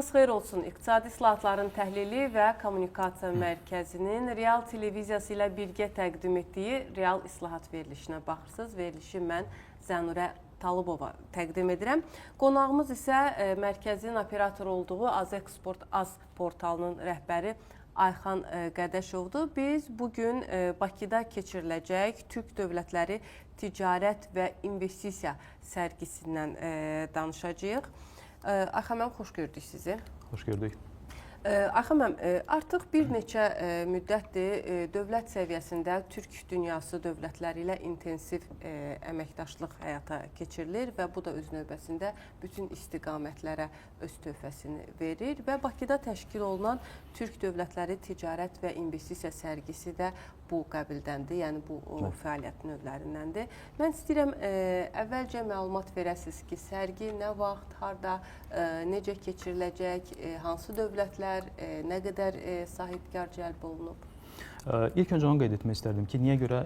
Vaxtınız xeyir olsun. İqtisadi İslahatların Təhlili və Kommunikasiya Mərkəzinin Real televiziyası ilə birgə təqdim etdiyi Real İslahat verilişinə baxırsınız. Verilişi mən Zənurə Talıbova təqdim edirəm. Qonağımız isə mərkəzin operator olduğu Azeksport Az portalının rəhbəri Ayxan Qədəşovdur. Biz bugün Bakıda keçiriləcək Türk Dövlətləri Ticarət və İnvestisiya sərgisindən danışacağıq. Ayxan mənim, xoş gördük sizi. Xoş gördük. Ayxan mənim, artıq bir neçə müddətdir dövlət səviyyəsində Türk dünyası dövlətləri ilə intensiv əməkdaşlıq həyata keçirilir və bu da öz növbəsində bütün istiqamətlərə öz töhfəsini verir və Bakıda təşkil olunan Türk Dövlətləri Ticarət və İnvestisiya sərgisi də bu qəbildəndir, yəni bu fəaliyyət növlərindəndir. Mən istəyirəm əvvəlcə məlumat verəsiniz ki, sərgi nə vaxt, harda, necə keçiriləcək, hansı dövlətlər, nə qədər sahibkar cəlb olunub? İlk öncə onu qeyd etmək istərdim ki, niyə görə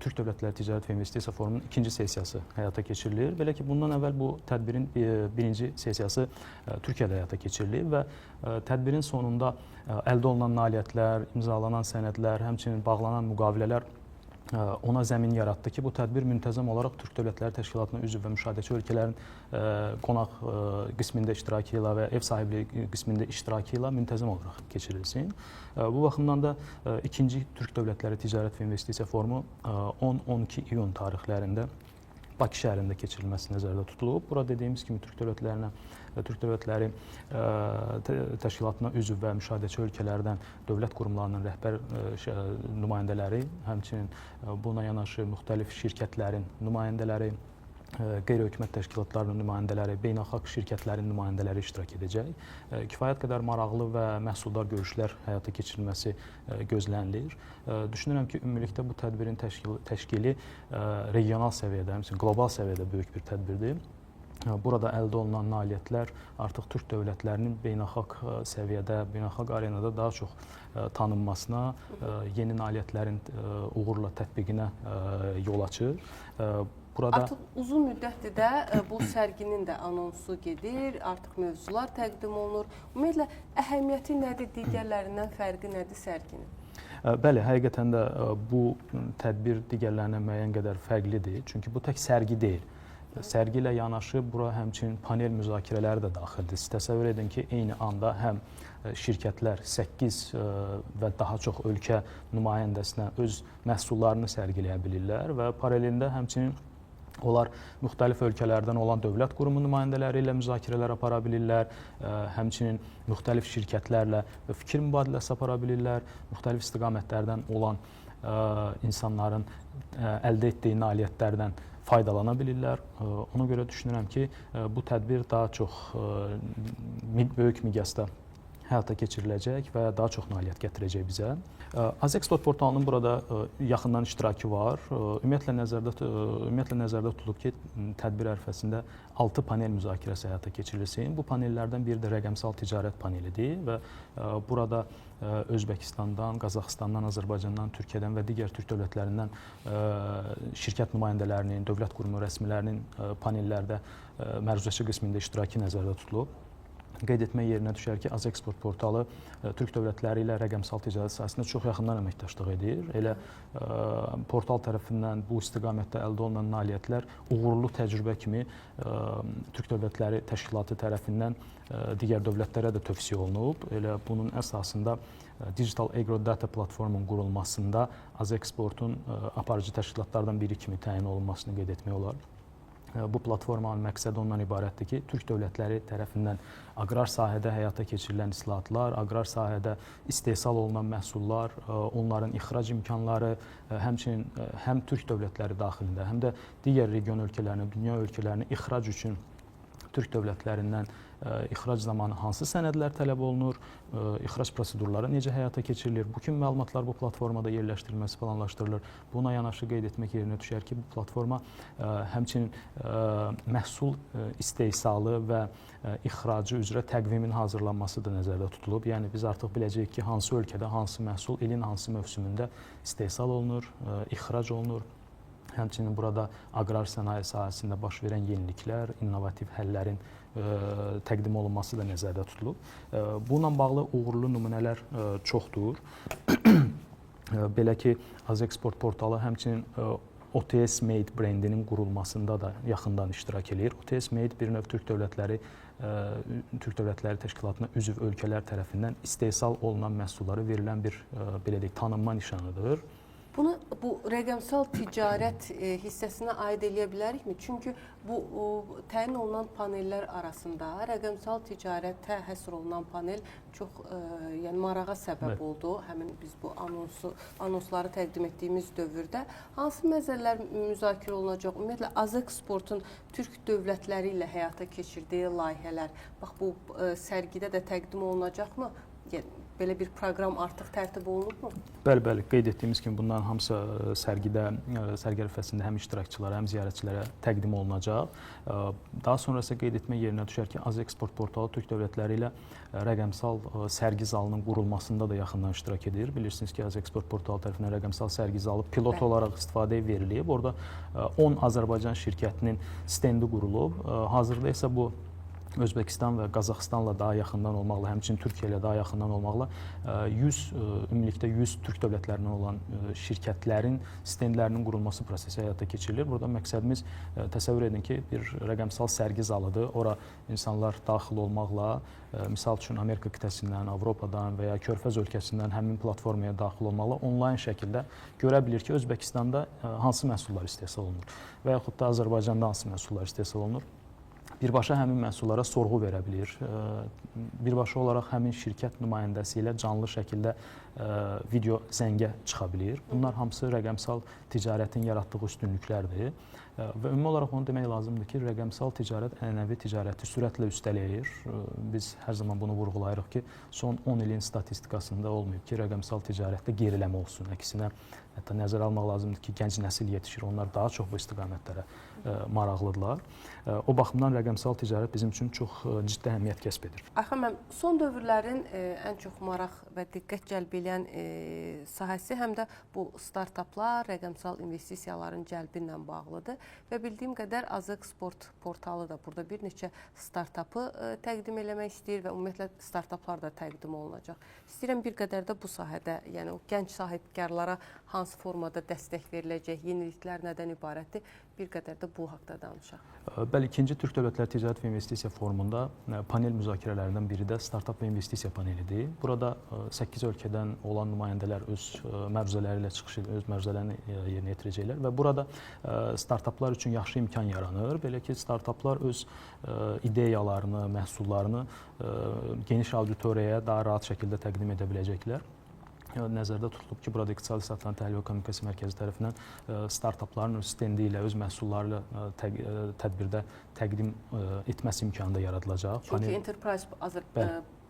Türk Dövlətləri Ticarət və İnvestisiya Forumunun ikinci sessiyası həyata keçirilir? Belə ki, bundan əvvəl bu tədbirin birinci sessiyası Türkiyədə həyata keçirilib və tədbirin sonunda əldə olunan nailiyyətlər, imzalanan sənədlər, həmçinin bağlanan müqavilələr ona zəmin yaratdı ki, bu tədbir müntəzəm olaraq Türk Dövlətləri Təşkilatına üzv və müşahidəçi ölkələrin qonaq qismində iştirakı ilə və ev sahibliyi qismində iştirakı ilə müntəzəm olaraq keçirilsin. Bu baxımdan da ikinci Türk Dövlətləri Ticarət və İnvestisiya Forumu 10-12 iyun tarixlərində Bakı şəhərində keçirilməsi nəzərdə tutulub. Burada dediyimiz kimi Türk Dövlətləri Təşkilatına üzv və müşahidəçi ölkələrdən dövlət qurumlarının rəhbər nümayəndələri, həmçinin buna yanaşı müxtəlif şirkətlərin nümayəndələri, qeyri-hökumət təşkilatlarının nümayəndələri, beynəlxalq şirkətlərin nümayəndələri iştirak edəcək. Kifayət qədər maraqlı və məhsuldar görüşlər həyata keçirilməsi gözlənilir. Düşünürəm ki, ümumilikdə bu tədbirin təşkili regional səviyyədə, həmçinin qlobal səviyyədə böyük bir tədbirdir. Burada əldə olunan nailiyyətlər artıq Türk dövlətlərinin beynəlxalq səviyyədə, beynəlxalq arenada daha çox tanınmasına, yeni nailiyyətlərin uğurla tətbiqinə yol açır. Artıq uzun müddətdir də bu sərginin də anonsu gedir, artıq mövzular təqdim olunur. Ümumiyyətlə, əhəmiyyəti nədir, digərlərindən fərqi nədir sərginin? Bəli, həqiqətən də bu tədbir digərlərinə müəyyən qədər fərqlidir. Çünki bu tək sərgi deyil. Sərgi ilə yanaşı bura həmçinin panel müzakirələri də daxildir. Siz təsəvvür edin ki, eyni anda həm şirkətlər 8 və daha çox ölkə nümayəndəsinə öz məhsullarını sərgiləyə bilirlər və paralelində həmçinin onlar müxtəlif ölkələrdən olan dövlət qurumu nümayəndələri ilə müzakirələr apara bilirlər, həmçinin müxtəlif şirkətlərlə fikir mübadiləsi apara bilirlər, müxtəlif istiqamətlərdən olan insanların əldə etdiyi nailiyyətlərdən faydalana bilirlər. Ona görə düşünürəm ki, bu tədbir daha çox böyük miqyasda həyata keçiriləcək və daha çox nailiyyət gətirəcək bizə. Azeksport portalının burada yaxından iştirakı var. Ümumiyyətlə nəzərdə tutulub ki, tədbir ərəfəsində 6 panel müzakirəsi həyata keçirilsin. Bu panellərdən biri də rəqəmsal ticarət panelidir və burada Özbəkistandan, Qazaxıstandan, Azərbaycandan, Türkiyədən və digər Türk dövlətlərindən şirkət nümayəndələrinin, dövlət qurumu rəsmilərinin panellərdə məruzəçi qismində iştirakı nəzərdə tutulub. Qeyd etmək yerinə düşər ki, Azeksport portalı Türk dövlətləri ilə rəqəmsal ticarət sahəsində çox yaxından əməkdaşlıq edir. Elə portal tərəfindən bu istiqamətdə əldə olunan nailiyyətlər uğurlu təcrübə kimi Türk Dövlətləri Təşkilatı tərəfindən digər dövlətlərə də tövsiyə olunub. Elə bunun əsasında Digital Agro-Data platformunun qurulmasında Azeksportun aparıcı təşkilatlardan biri kimi təyin olunmasını qeyd etmək olar. Bu platformanın məqsədi ondan ibarətdir ki, Türk dövlətləri tərəfindən aqrar sahədə həyata keçirilən islahatlar, aqrar sahədə istehsal olunan məhsullar, onların ixrac imkanları, həmçinin həm Türk dövlətləri daxilində, həm də digər region ölkələrinə, dünya ölkələrinə ixrac üçün Türk dövlətlərindən ixrac zamanı hansı sənədlər tələb olunur, ixrac prosedurları necə həyata keçirilir, bu kimi məlumatlar bu platformada yerləşdirilməsi planlaşdırılır. Buna yanaşı qeyd etmək yerinə düşər ki, bu platforma həmçinin məhsul istehsalı və ixracı üzrə təqvimin hazırlanması da nəzərdə tutulub. Yəni biz artıq biləcəyik ki, hansı ölkədə hansı məhsul ilin hansı mövsümündə istehsal olunur, ixrac olunur. Həmçinin burada aqrar sənaye sahəsində baş verən yeniliklər, innovativ həllərin təqdim olunması da nəzərdə tutulub. Bununla bağlı uğurlu nümunələr çoxdur. Belə ki, Azeksport portalı həmçinin OTS Made brendinin qurulmasında da yaxından iştirak edir. OTS Made bir növ Türk Dövlətləri Təşkilatına üzv ölkələr tərəfindən istehsal olunan məhsullara verilən bir belə deyək tanınma nişanıdır. Bunu bu rəqəmsal ticarət hissəsinə aid eləyə bilərikmi? Çünki bu təyin olunan panellər arasında rəqəmsal ticarətə həsr olunan panel çox yəni marağa səbəb oldu. Həmin biz bu anonsları təqdim etdiyimiz dövrdə hansı məsələlər müzakirə olunacaq? Ümumiyyətlə Azeksportun Türk dövlətləri ilə həyata keçirdiyi layihələr bax bu sərgidə də təqdim olunacaqmı? Yəni belə bir proqram artıq tərtib olunubmu? Bəli, qeyd etdiyimiz kimi bunların hamısı sərgi ərəfəsində həm iştirakçılara, həm ziyarətçilərə təqdim olunacaq. Daha sonra isə qeyd etmək yerinə düşər ki, Azeksport portalı Türk dövlətləri ilə rəqəmsal sərgi zalının qurulmasında da yaxından iştirak edir. Bilirsiniz ki, Azeksport portalı tərəfindən rəqəmsal sərgi zalı pilot olaraq istifadəyə verilib. Orada 10 Azərbaycan şirkətinin stendi qurulub. Hazırda isə bu Özbəkistan və Qazaxıstanla daha yaxından olmaqla, həmçinin Türkiyə ilə daha yaxından olmaqla ümumilikdə 100 Türk dövlətlərindən olan şirkətlərin stendlərinin qurulması prosesi həyata keçirilir. Burada məqsədimiz təsəvvür edin ki, bir rəqəmsal sərgi zalıdır. Ora insanlar daxil olmaqla, misal üçün Amerika qitəsindən, Avropadan və ya Körfəz ölkəsindən həmin platformaya daxil olmaqla onlayn şəkildə görə bilir ki, Özbəkistanda hansı məhsullar istehsal olunur və yaxud da Azərbaycanda hansı məhsullar istehsal olunur. Birbaşa həmin məhsullara sorğu verə bilir. Birbaşa olaraq həmin şirkət nümayəndəsi ilə canlı şəkildə video zəngə çıxa bilir. Bunlar hamısı rəqəmsal ticarətin yaratdığı üstünlüklərdir. Və ümumi olaraq onu demək lazımdır ki, rəqəmsal ticarət ənənəvi ticarəti sürətlə üstələyir. Biz hər zaman bunu vurğulayırıq ki, son 10 ilin statistikasında olmayıb ki, rəqəmsal ticarətdə geriləmə olsun. Əksinə, hətta nəzərə almaq lazımdır ki, gənc nəsil yetişir, onlar daha çox bu istiqamətlərə maraqlıdırlar. O baxımdan rəqəmsal ticarət bizim üçün çox ciddi əhəmiyyət kəsb edir. Ayxan müəllim, son dövrlərin ən çox maraq və diqqət cəlb edən sahəsi həm də bu startaplar, rəqəmsal investisiyaların cəlbi ilə bağlıdır və bildiyim qədər Azeksport portalı da burada bir neçə startapı təqdim eləmək istəyir və ümumiyyətlə startaplar da təqdim olunacaq. İstəyirəm bir qədər də bu sahədə, yəni o gənc sahibkarlara hansı formada dəstək veriləcək, yeniliklər nədən ibarətdir, bir qədər də bu haqda danışaq. Bəli, ikinci Türk Dövlətləri Ticarət və İnvestisiya Forumunda panel müzakirələrindən biri də startap və investisiya panelidir. Burada 8 ölkədən olan nümayəndələr öz məruzələri ilə çıxış edir, öz məruzələrini yerinə yetirəcəklər və burada startaplar üçün yaxşı imkan yaranır. Belə ki, startaplar öz ideyalarını, məhsullarını geniş auditoriyaya daha rahat şəkildə təqdim edə biləcəklər. Nəzərdə tutulub ki, burada İqtisadi Saatların Təhlil və Kommunikasiya Mərkəzi tərəfindən startapların öz stendi ilə, öz məhsulları ilə tədbirdə təqdim etməsi imkanı da yaradılacaq. Çünki Enterprise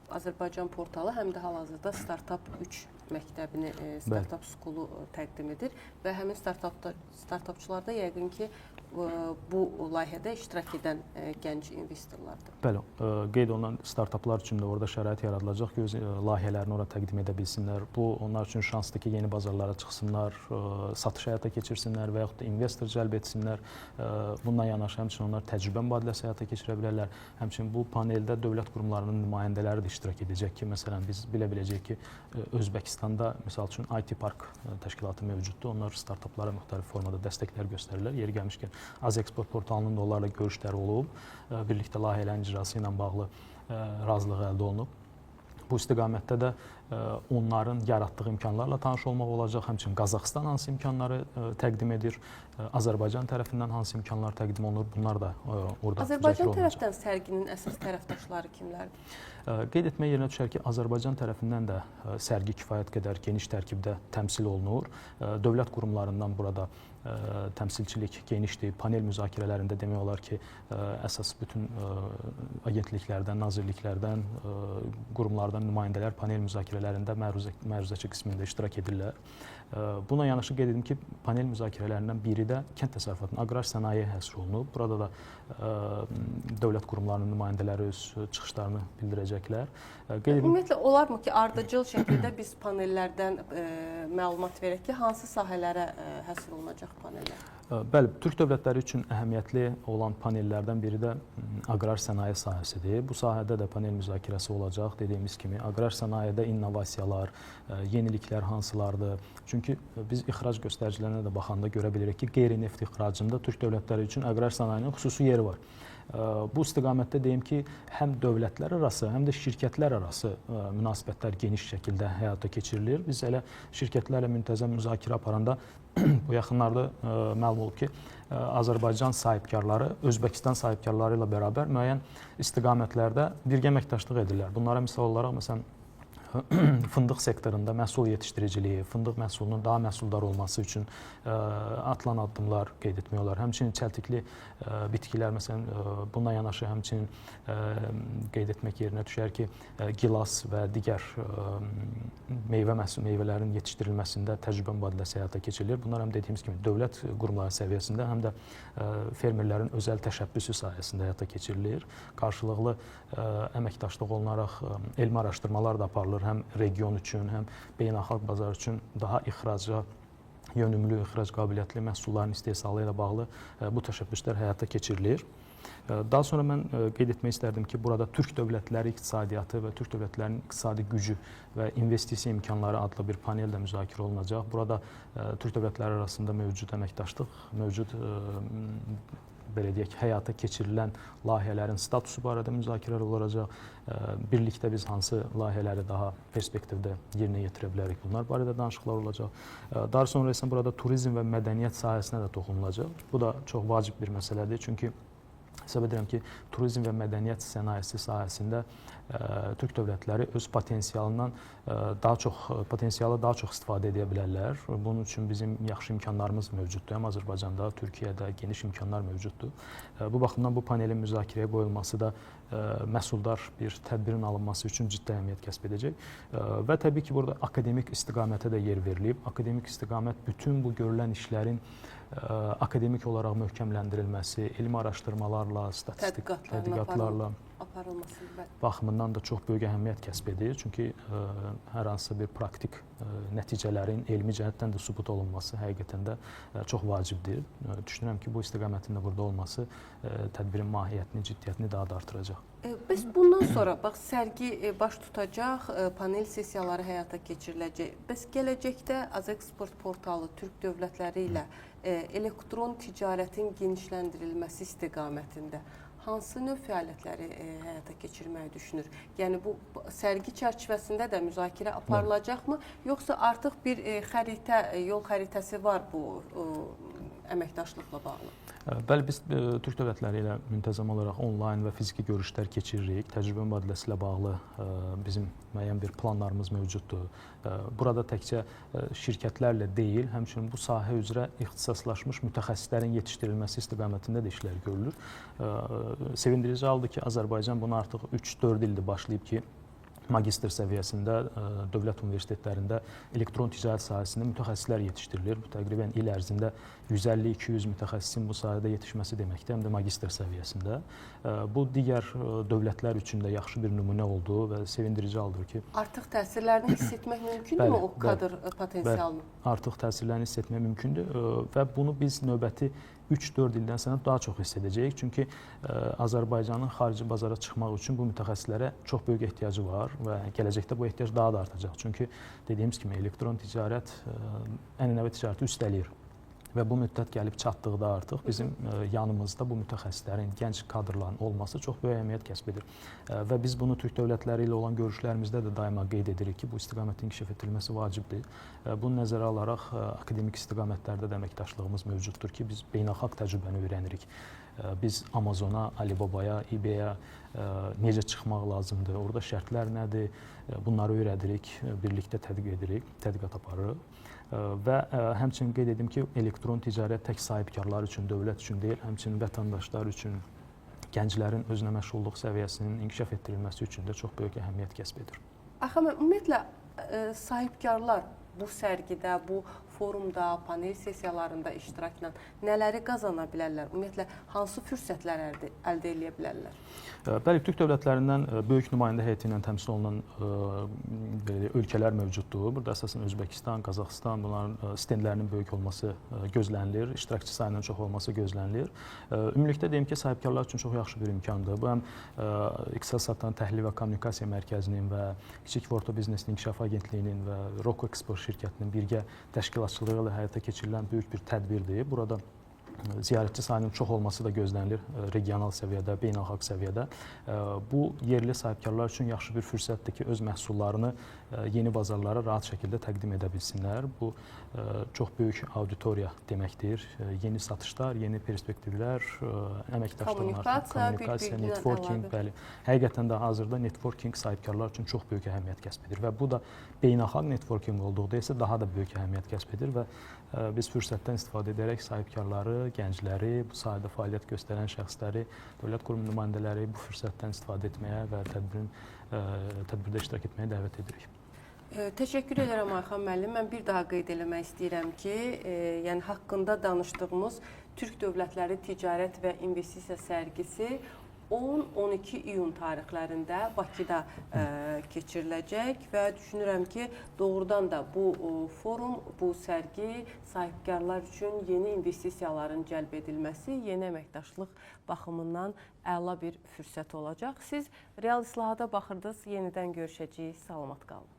Azərbaycan portalı həm də hal-hazırda Startup 3 məktəbini, Startup School-u təqdim edir və həmin startapçılarda yəqin ki, bu layihədə iştirak edən gənc investorlardır. Bəli, qeyd olunan startaplar üçün də orada şərait yaradılacaq ki, öz layihələrini ora təqdim edə bilsinlər. Bu, onlar üçün şansdır ki, yeni bazarlara çıxsınlar, satış həyata keçirsinlər və yaxud da investor cəlb etsinlər. Bununla yanaşı, həmçinin onlar təcrübə mübadiləsi həyata keçirə bilərlər. Həmçinin bu paneldə dövlət qurumlarının nümayəndələri də iştirak edəcək ki, məsələn, biz bilə biləcəyik ki, Özbəkistanda, misal üçün, IT Park təşkilatı mövcuddur. Onlar startaplara müxtəlif formada dəstəklər göstərirlər. Yeri gəlmişkən, Azeksport portalının da onlarla görüşləri olub, birlikdə layihələrin icrası ilə bağlı razılıq əldə olunub. Bu istiqamətdə də onların yaratdığı imkanlarla tanış olmaq olacaq. Həmçinin Qazaxıstan hansı imkanları təqdim edir, Azərbaycan tərəfindən hansı imkanlar təqdim olunur, bunlar da orada Azərbaycan tərəfdən sərginin əsas tərəfdaşları kimlərdir? Qeyd etmək yerinə düşər ki, Azərbaycan tərəfindən də sərgi kifayət qədər geniş tərkibdə təmsil olunur. Dövlət qurumlarından burada təmsilçilik genişdir. Panel müzakirələrində demək olar ki, əsas bütün agentliklərdən, nazirliklərdən, qurumlardan nümayəndələr panel müzakirələrində məruzəçi qismində iştirak edirlər. Buna yanaşı qeyd edim ki, panel müzakirələrindən biri də kənd təsərrüfatının aqrar sənayeyə həsr olunub. Burada da dövlət qurumlarının nümayəndələri öz çıxışlarını bildirəcəklər. Ümumiyyətlə, olarmı ki, ardıcıl şəkildə biz panellərdən məlumat verək ki, hansı sahələrə həsr olunacaq panellər? Bəli, Türk dövlətləri üçün əhəmiyyətli olan panellərdən biri də aqrar sənaye sahəsidir. Bu sahədə də panel müzakirəsi olacaq. Dediyimiz kimi, aqrar sənayedə innovasiyalar, yeniliklər hansılardır? Çünki biz ixrac göstəricilərinə də baxanda görə bilirik ki, qeyri-neft ixracında Türk dövlətləri üçün aqrar sənayenin xüsusi yeri var. Bu istiqamətdə deyim ki, həm dövlətlər arası, həm də şirkətlər arası münasibətlər geniş şəkildə həyata keçirilir. Biz elə şirkətlərlə müntəzəm müzakirə aparanda bu yaxınlarda məlum olub ki, Azərbaycan sahibkarları Özbəkistan sahibkarları ilə bərabər müəyyən istiqamətlərdə birgə əməkdaşlıq edirlər. Bunlara misal olaraq, məsələn, fındıq sektorunda məhsul yetişdiriciliyi, fındıq məhsulunun daha məhsuldar olması üçün atılan addımlar qeyd etmək olar. Həmçinin çəltikli bitkilər, məsələn, bununla yanaşı həmçinin qeyd etmək yerinə düşər ki, gilas və digər meyvələrin yetişdirilməsində təcrübə mübadiləsi həyata keçirilir. Bunlar həm dediyimiz kimi dövlət qurumları səviyyəsində, həm də fermerlərin özəl təşəbbüsü sayəsində həyata keçirilir. Qarşılıqlı əməkdaşlıq olunaraq elmi araşdırmalar da aparılır. Həm region üçün, həm beynəlxalq bazar üçün daha ixraca yönümlü, ixrac qabiliyyətli məhsulların istehsalı ilə bağlı bu təşəbbüslər həyata keçirilir. Daha sonra mən qeyd etmək istərdim ki, burada Türk dövlətləri iqtisadiyyatı və Türk dövlətlərinin iqtisadi gücü və investisiya imkanları adlı bir panel də müzakirə olunacaq. Burada Türk dövlətləri arasında mövcud əməkdaşlıq, mövcud belə deyək, həyata keçirilən layihələrin statusu barədə müzakirələr olacaq. Birlikdə biz hansı layihələri daha perspektivdə yerinə yetirə bilərik, bunlar barədə danışıqlar olacaq. Daha sonra isə burada turizm və mədəniyyət sahəsinə də toxunulacaq. Bu da çox vacib bir məsələdir, çünki hesab edirəm ki, turizm və mədəniyyət sənayesi sahəsində Türk dövlətləri öz potensialı daha çox istifadə edə bilərlər. Bunun üçün bizim yaxşı imkanlarımız mövcuddur. Həm Azərbaycanda, Türkiyədə geniş imkanlar mövcuddur. Bu baxımdan bu panelin müzakirəyə qoyulması da məhsuldar bir tədbirin alınması üçün ciddi əhəmiyyət kəsb edəcək. Və təbii ki, burada akademik istiqamətə də yer verilib. Akademik istiqamət bütün bu görülən işlərin akademik olaraq möhkəmləndirilməsi, elmi araşdırmalarla, statistik tədqiqatlarla baxımından da çox böyük əhəmiyyət kəsb edir. Çünki hər hansı bir praktik nəticələrin elmi cəhətdən də sübut olunması həqiqətən də çox vacibdir. Düşünürəm ki, bu istiqamətin də burada olması tədbirin mahiyyətini, ciddiyyətini daha da artıracaq. Bəs bundan sonra bax sərgi baş tutacaq, panel sessiyaları həyata keçiriləcək. Bəs gələcəkdə Azeksport portalı Türk dövlətləri ilə elektron ticarətin genişləndirilməsi istiqamətində hansı növ fəaliyyətləri həyata keçirməyi düşünür? Yəni bu sərgi çərçivəsində də müzakirə aparılacaqmı, yoxsa artıq bir yol xəritəsi var bu əməkdaşlıqla bağlı? Bəli, biz Türk dövlətləri ilə müntəzəm olaraq onlayn və fiziki görüşlər keçiririk. Təcrübə mübadiləsi ilə bağlı bizim müəyyən bir planlarımız mövcuddur. Burada təkcə şirkətlərlə deyil, həmçinin bu sahə üzrə ixtisaslaşmış mütəxəssislərin yetişdirilməsi istiqamətində də işlər görülür. Sevindirici haldır ki, Azərbaycan bunu artıq 3-4 ildir başlayıb ki, magistr səviyyəsində dövlət universitetlərində elektron ticarət sahəsində mütəxəssislər yetişdirilir. Bu təqribən il ərzində 150-200 mütəxəssisin bu sahədə yetişməsi deməkdir, həm də magistr səviyyəsində. Bu digər dövlətlər üçün də yaxşı bir nümunə oldu və sevindirici haldır ki, artıq təsirlərini hiss etmək mümkündürmü o kadr potensialını? Artıq təsirlərini hiss etmək mümkündür və bunu biz növbəti 3-4 ildən sonra daha çox hiss edəcəyik. Çünki Azərbaycanın xarici bazara çıxmaq üçün bu mütəxəssislərə çox böyük ehtiyacı var və gələcəkdə bu ehtiyac daha da artacaq. Çünki dediyimiz kimi elektron ticarət ənənəvi ticarəti üstələyir. Və bu müddət gəlib çatdıqda artıq bizim yanımızda bu mütəxəssislərin, gənc kadrların olması çox böyük əhəmiyyət kəsb edir. Və biz bunu Türk dövlətləri ilə olan görüşlərimizdə də daima qeyd edirik ki, bu istiqamətin inkişaf etdirilməsi vacibdir. Bunu nəzərə alaraq akademik istiqamətlərdə də əməkdaşlığımız mövcuddur ki, biz beynəlxalq təcrübəni öyrənirik. Biz Amazona, Alibabaya, eBay-ə necə çıxmaq lazımdır, orada şərtlər nədir, bunları öyrədirik, birlikdə tədqiq edirik, tədqiqat aparırıq. Və həmçinin qeyd edim ki, elektron ticarət tək sahibkarlar üçün, dövlət üçün deyil, həmçinin vətəndaşlar üçün, gənclərin özünə məşğulluq səviyyəsinin inkişaf etdirilməsi üçün də çox böyük əhəmiyyət kəsb edir. Axı, ümumiyyətlə, sahibkarlar bu sərgidə, bu forumda, panel sessiyalarında iştirakla nələri qazana bilərlər? Ümumiyyətlə, hansı fürsətlər əldə edə bilərlər? Bəli, Türk dövlətlərindən böyük nümayəndə heyəti ilə təmsil olunan ölkələr mövcuddur. Burada əsasən Özbəkistan, Qazaxıstan bunların stendlərinin böyük olması gözlənilir, iştirakçı sayının çox olması gözlənilir. Ümumilikdə deyim ki, sahibkarlar üçün çox yaxşı bir imkandır. Bu həm İqtisad Təhlil və Kommunikasiya Mərkəzinin və Kiçik və Orta Biznesin İnkişaf Agentliyinin və Roko Export şirkətinin birgə təşkilatçılığı ilə həyata keçirilən böyük bir tədbirdir. Burada ziyarətçi sayının çox olması da gözlənilir regional səviyyədə, beynəlxalq səviyyədə. Bu, yerli sahibkarlar üçün yaxşı bir fürsətdir ki, öz məhsullarını yeni bazarlara rahat şəkildə təqdim edə bilsinlər. Bu, çox böyük auditoriya deməkdir. Yeni satışlar, yeni perspektivlər, əməkdaşlıqlar, kommunikasiya, networking, bəli. Həqiqətən də hazırda networking sahibkarlar üçün çox böyük əhəmiyyət kəsb edir və bu da beynəlxalq networking olduqda isə daha da böyük əhəmiyyət kəsb edir və biz fürsətdən istifadə edərək sahibkarları, gəncləri, bu sahədə fəaliyyət göstərən şəxsləri, dövlət qurum nümayəndələri bu fürsətdən istifadə etməyə və tədbirdə iştirak etməyə dəvət edirik. Təşəkkür edirəm Ayxan müəllim. Mən bir daha qeyd eləmək istəyirəm ki, yəni haqqında danışdığımız Türk Dövlətləri Ticarət və İnvestisiya sərgisi 10-12 iyun tarixlərində Bakıda keçiriləcək və düşünürəm ki, doğrudan da bu forum, bu sərgi sahibkarlar üçün yeni investisiyaların cəlb edilməsi, yeni əməkdaşlıq baxımından əla bir fürsət olacaq. Siz real islahata baxırdınız, yenidən görüşəcəyik. Salamat qalın.